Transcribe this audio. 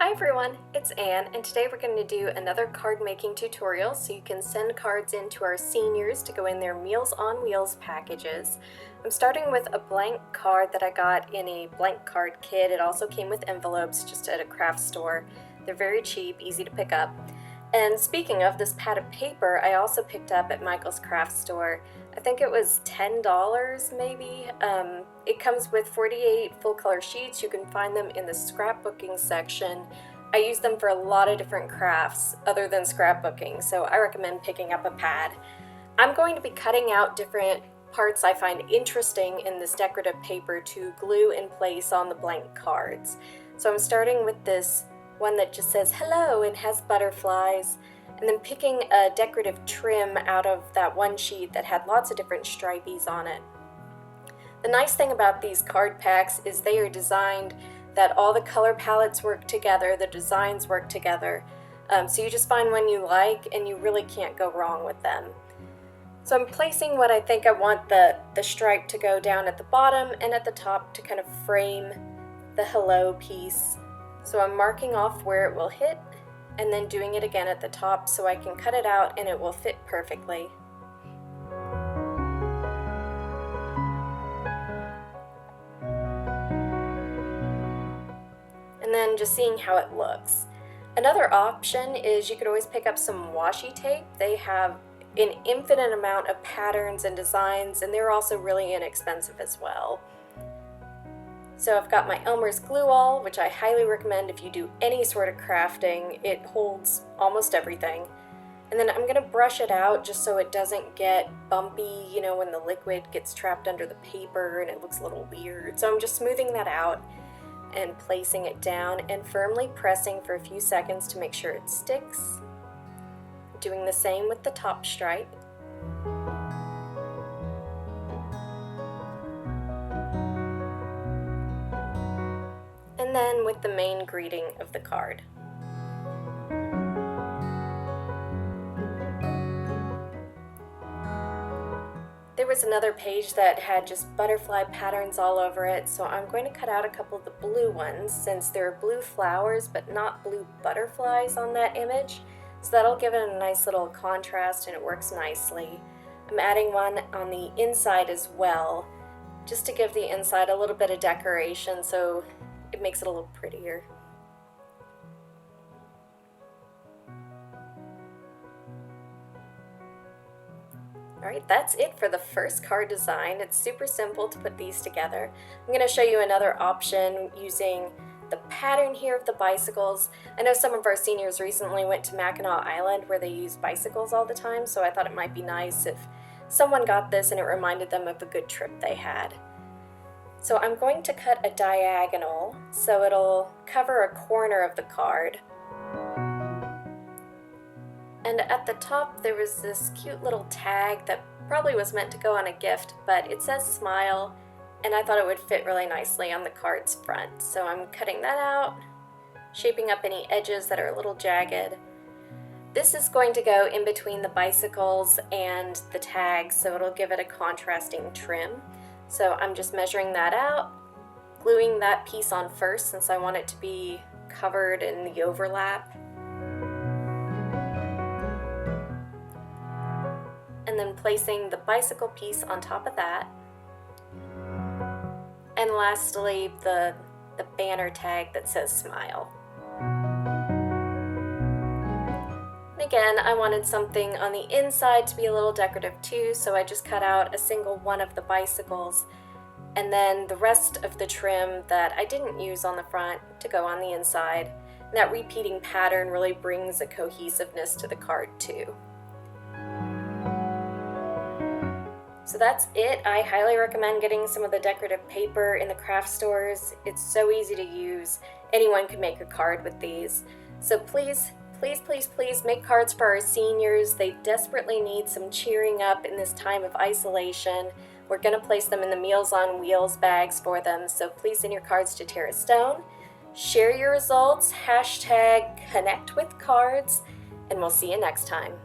Hi everyone, it's Anne, and today we're going to do another card making tutorial so you can send cards in to our seniors to go in their Meals on Wheels packages. I'm starting with a blank card that I got in a blank card kit. It also came with envelopes just at a craft store. They're very cheap, easy to pick up. And speaking of this pad of paper, I also picked up at Michael's craft store. I think it was $10 maybe. It comes with 48 full color sheets. You can find them in the scrapbooking section. I use them for a lot of different crafts other than scrapbooking, so I recommend picking up a pad. I'm going to be cutting out different parts I find interesting in this decorative paper to glue in place on the blank cards. So I'm starting with this one that just says hello and has butterflies, and then picking a decorative trim out of that one sheet that had lots of different stripies on it. The nice thing about these card packs is they are designed that all the color palettes work together, the designs work together, so you just find one you like and you really can't go wrong with them. So I'm placing what I think I want the stripe to go down at the bottom and at the top to kind of frame the hello piece. So I'm marking off where it will hit and then doing it again at the top so I can cut it out and it will fit perfectly. And then just seeing how it looks. Another option is you could always pick up some washi tape. They have an infinite amount of patterns and designs, and they're also really inexpensive as well. So I've got my Elmer's glue all, which I highly recommend if you do any sort of crafting. It holds almost everything. And then I'm going to brush it out just so it doesn't get bumpy, you know, when the liquid gets trapped under the paper and it looks a little weird. So I'm just smoothing that out and placing it down and firmly pressing for a few seconds to make sure it sticks. Doing the same with the top stripe. And then with the main greeting of the card. There was another page that had just butterfly patterns all over it, so I'm going to cut out a couple of the blue ones since there are blue flowers but not blue butterflies on that image. So that'll give it a nice little contrast and it works nicely. I'm adding one on the inside as well, just to give the inside a little bit of decoration so it makes it a little prettier. Alright, that's it for the first card design. It's super simple to put these together. I'm going to show you another option using the pattern here of the bicycles. I know some of our seniors recently went to Mackinac Island where they use bicycles all the time, so I thought it might be nice if someone got this and it reminded them of a good trip they had. So I'm going to cut a diagonal so it'll cover a corner of the card. And at the top there was this cute little tag that probably was meant to go on a gift, but it says smile, and I thought it would fit really nicely on the card's front. So I'm cutting that out, shaping up any edges that are a little jagged. This is going to go in between the bicycles and the tag, so it'll give it a contrasting trim. So I'm just measuring that out, gluing that piece on first since I want it to be covered in the overlap. And then placing the bicycle piece on top of that. And lastly, the banner tag that says smile. And again, I wanted something on the inside to be a little decorative too, so I just cut out a single one of the bicycles and then the rest of the trim that I didn't use on the front to go on the inside. And that repeating pattern really brings a cohesiveness to the card too. So that's it. I highly recommend getting some of the decorative paper in the craft stores. It's so easy to use. Anyone can make a card with these. So please, please, please, please make cards for our seniors. They desperately need some cheering up in this time of isolation. We're going to place them in the Meals on Wheels bags for them, so please send your cards to Tara Stone. Share your results, #ConnectWithCards, and we'll see you next time.